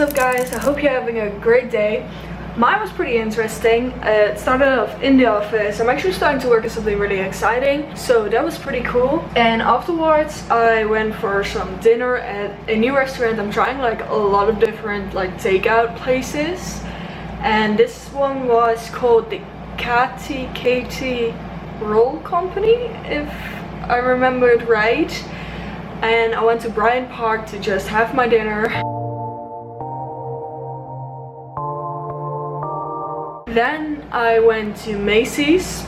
up guys? I hope you're having a great day. Mine was pretty interesting. It started off in the office. I'm actually starting to work on something really exciting, so that was pretty cool. And afterwards I went for some dinner at a new restaurant. I'm trying like a lot of different like takeout places, and this one was called the KT Roll Company, if I remembered right. And I went to Bryant Park to just have my dinner. Then I went to Macy's.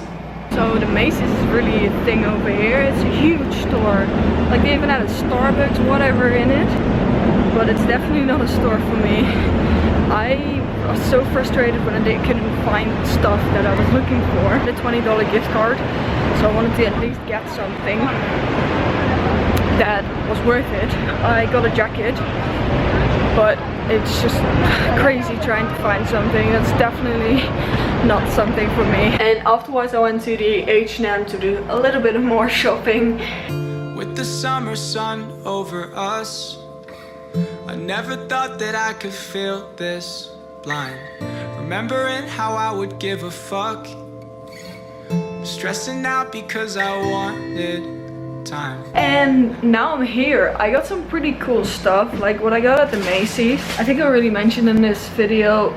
So the Macy's is really a thing over here. It's a huge store. Like they even had a Starbucks whatever in it. But it's definitely not a store for me. I was so frustrated when I couldn't find stuff that I was looking for. The $20 gift card. So I wanted to at least get something that was worth it. I got a jacket, but it's just crazy trying to find something that's definitely not something for me. And afterwards I went to the H&M to do a little bit more shopping. With the summer sun over us, I never thought that I could feel this blind. Remembering how I would give a fuck, stressing out because I wanted time. And now I'm here. I got some pretty cool stuff, like what I got at the Macy's. I think I already mentioned in this video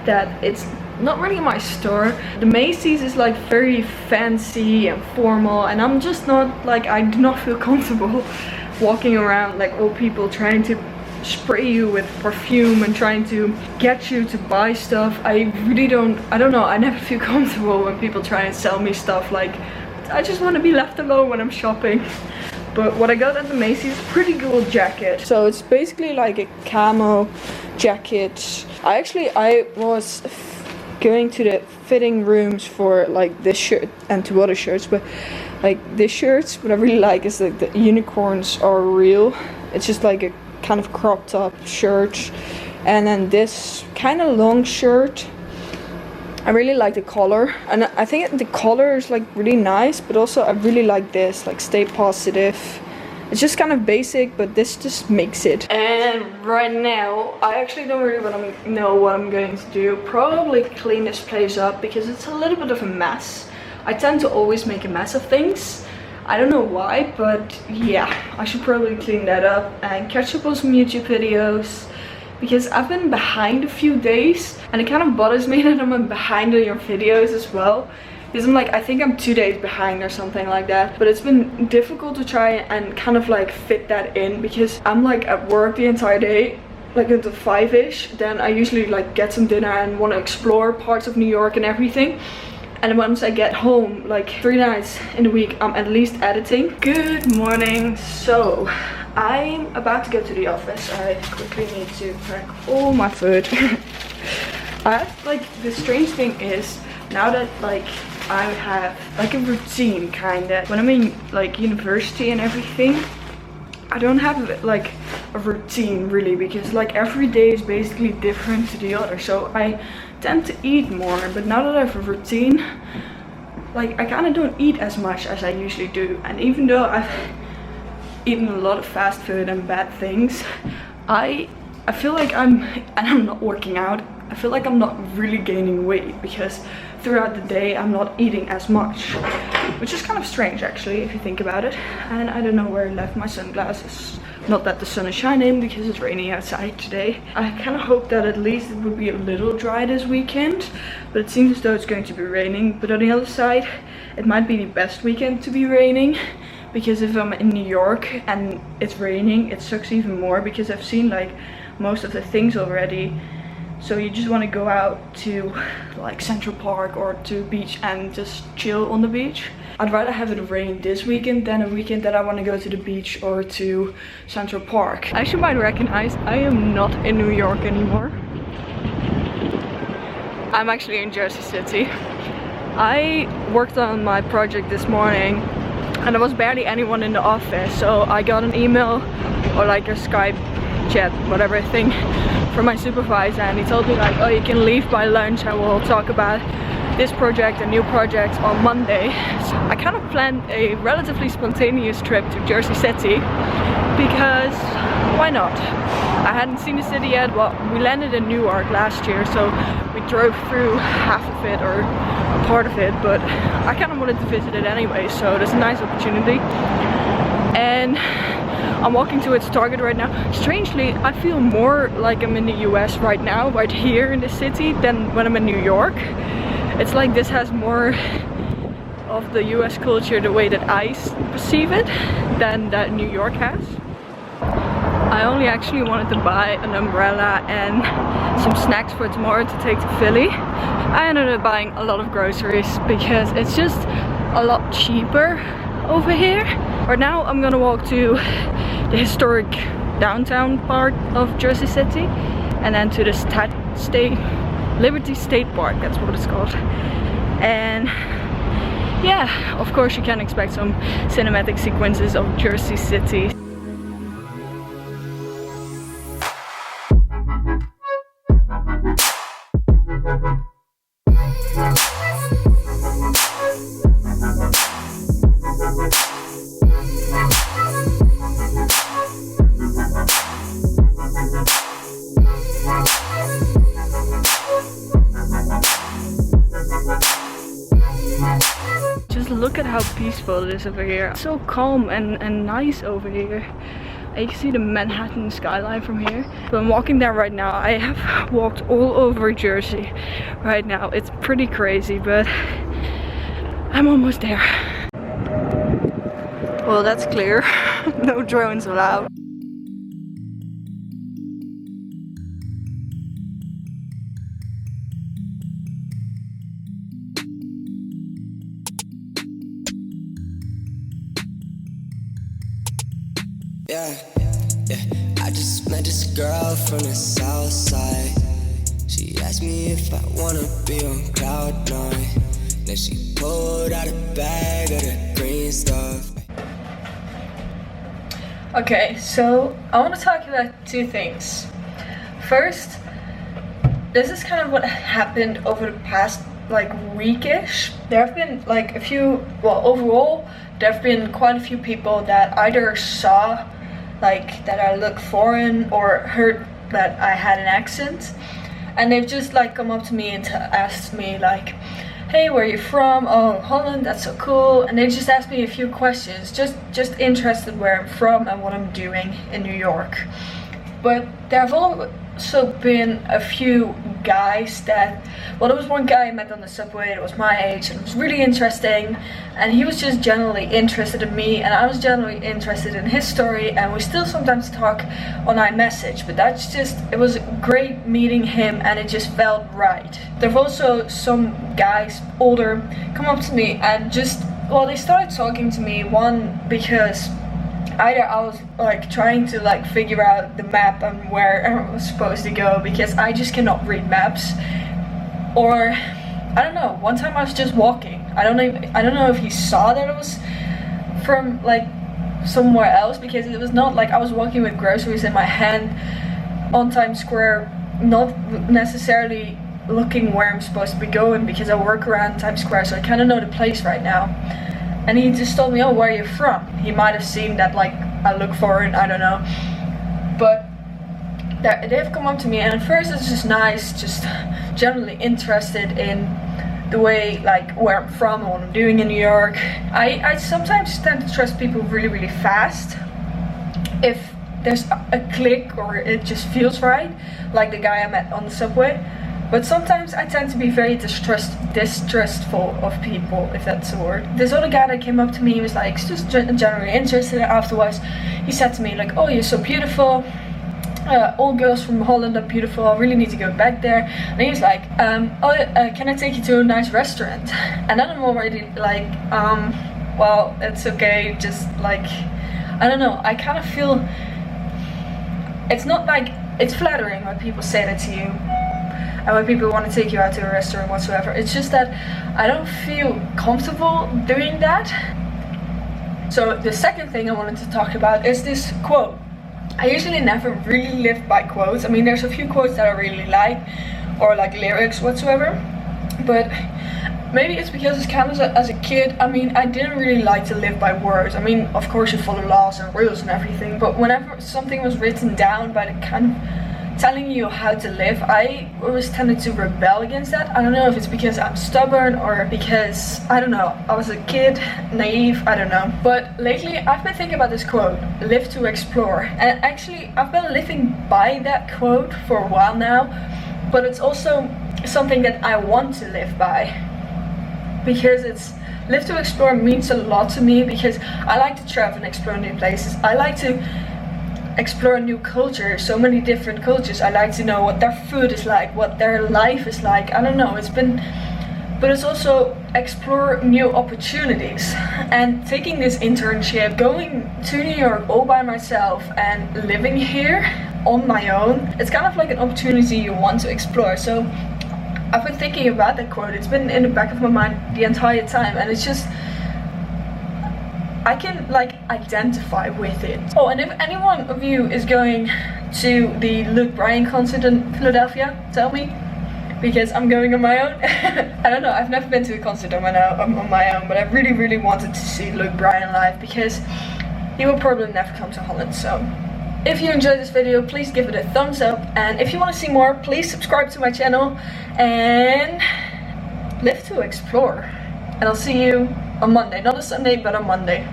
that it's not really my store. The Macy's is like very fancy and formal, and I'm just not like, I do not feel comfortable walking around like old people trying to spray you with perfume and trying to get you to buy stuff. I don't know, I never feel comfortable when people try and sell me stuff. Like, I just want to be left alone when I'm shopping. But what I got at the Macy's is a pretty cool jacket. So it's basically like a camo jacket. I was going to the fitting rooms for like this shirt and two other shirts, but like this shirt, what I really like is like the unicorns are real. It's just like a kind of cropped up shirt. And then this kind of long shirt, I really like the color, and I think the color is like really nice, but also I really like this, like stay positive. It's just kind of basic, but this just makes it. And right now I actually don't really know what I'm going to do. Probably clean this place up because it's a little bit of a mess. I tend to always make a mess of things. I don't know why, but yeah, I should probably clean that up and catch up on some YouTube videos, because I've been behind a few days and it kind of bothers me that I'm behind on your videos as well, because I'm like, I think I'm 2 days behind or something like that. But it's been difficult to try and kind of like fit that in, because I'm like at work the entire day, like until 5ish. Then I usually like get some dinner and want to explore parts of New York and everything. And once I get home, like 3 nights in the week, I'm at least editing. Good morning. So I'm about to go to the office. I quickly need to pack all my food. Like, the strange thing is, now that like I have like a routine kinda, when I'm in like university and everything, I don't have like a routine really, because like every day is basically different to the other. So I tend to eat more, but now that I have a routine, like I kind of don't eat as much as I usually do. And even though I've eaten a lot of fast food and bad things, I feel like I'm not working out. I feel like I'm not really gaining weight, because throughout the day I'm not eating as much, which is kind of strange actually if you think about it. And I don't know where I left my sunglasses. Not that the sun is shining, because it's raining outside today. I kind of hope that at least it would be a little dry this weekend, but it seems as though it's going to be raining. But on the other side, it might be the best weekend to be raining, because if I'm in New York and it's raining, it sucks even more, because I've seen like most of the things already. So you just want to go out to like Central Park or to beach and just chill on the beach. I'd rather have it rain this weekend than a weekend that I want to go to the beach or to Central Park. As you might recognize, I am not in New York anymore. I'm actually in Jersey City. I worked on my project this morning and there was barely anyone in the office, so I got an email or like a Skype chat, whatever thing, from my supervisor, and he told me like, oh, you can leave by lunch and we'll talk about this project and new projects on Monday. So I kind of planned a relatively spontaneous trip to Jersey City, because why not? I hadn't seen the city yet. Well, we landed in Newark last year, so we drove through half of it or a part of it, but I kind of wanted to visit it anyway, so there's a nice opportunity. And I'm walking towards Target right now. Strangely, I feel more like I'm in the US right now, right here in the city, than when I'm in New York. It's like this has more of the US culture the way that I perceive it than that New York has. I only actually wanted to buy an umbrella and some snacks for tomorrow to take to Philly. I ended up buying a lot of groceries because it's just a lot cheaper over here. Right now I'm gonna walk to the historic downtown part of Jersey City and then to the Liberty State Park, that's what it's called. And yeah, of course you can expect some cinematic sequences of Jersey City. Just look at how peaceful it is over here. It's so calm and nice over here. And you can see the Manhattan skyline from here. So I'm walking down right now. I have walked all over Jersey right now. It's pretty crazy, but I'm almost there. Well, that's clear. No drones allowed. Yeah, I just met this girl from the Southside. She asked me if I wanna be on cloud 9. Then she pulled out a bag of the green stuff. Okay, so I want to talk about two things. First, this is kind of what happened over the past like weekish. There have been like a few, well, overall there have been quite a few people that either saw like that I look foreign or heard that I had an accent, and they've just like come up to me and asked me like, hey, where are you from? Oh, Holland, that's so cool. And they just asked me a few questions, just interested where I'm from and what I'm doing in New York. But there have also been a few guys that, well, there was one guy I met on the subway that was my age and it was really interesting, and he was just generally interested in me and I was generally interested in his story, and we still sometimes talk on iMessage, but that's just, it was great meeting him and it just felt right. There have also some guys, older, come up to me and just, well, they started talking to me, one because either I was like trying to like figure out the map and where I was supposed to go because I just cannot read maps, or I don't know, one time I was just walking. I don't know if he saw that it was from like somewhere else, because it was not like I was walking with groceries in my hand on Times Square, not necessarily looking where I'm supposed to be going because I work around Times Square, so I kind of know the place right now. And he just told me, oh, where are you from? He might have seen that like I look foreign, I don't know. But they've come up to me, and at first it's just nice, just generally interested in the way, like where I'm from and what I'm doing in New York. I sometimes tend to trust people really, really fast if there's a click or it just feels right, like the guy I met on the subway. But sometimes I tend to be very distrustful of people, if that's a word. This other guy that came up to me, he was like just generally interested. Afterwards, he said to me like, oh, you're so beautiful. All girls from Holland are beautiful. I really need to go back there. And he was like, can I take you to a nice restaurant? And then I'm already like, well, it's okay. Just like, I don't know. I kind of feel, it's not like, it's flattering when people say that to you. And when people want to take you out to a restaurant whatsoever, it's just that I don't feel comfortable doing that. So the second thing I wanted to talk about is this quote. I usually never really live by quotes. I mean, there's a few quotes that I really like, or like lyrics whatsoever, but maybe it's because it's kind of as a kid, I mean, I didn't really like to live by words. I mean, of course you follow laws and rules and everything, but whenever something was written down by the kind of telling you how to live, I always tended to rebel against that. I don't know if it's because I'm stubborn or because, I don't know, I was a kid, naive, I don't know. But lately I've been thinking about this quote, live to explore. And actually I've been living by that quote for a while now, but it's also something that I want to live by. Because it's, live to explore means a lot to me, because I like to travel and explore new places. I like to explore new cultures, so many different cultures. I like to know what their food is like, what their life is like. I don't know, it's been, but it's also explore new opportunities. And taking this internship, going to New York all by myself and living here on my own, it's kind of like an opportunity you want to explore. So I've been thinking about that quote. It's been in the back of my mind the entire time, and it's just, I can like identify with it. Oh, and if any one of you is going to the Luke Bryan concert in Philadelphia, tell me, because I'm going on my own. I don't know, I've never been to a concert on my own, but I really wanted to see Luke Bryan live, because he will probably never come to Holland. So if you enjoyed this video, please give it a thumbs up, and if you want to see more, please subscribe to my channel and live to explore. And I'll see you on Monday, not a Sunday, but on Monday.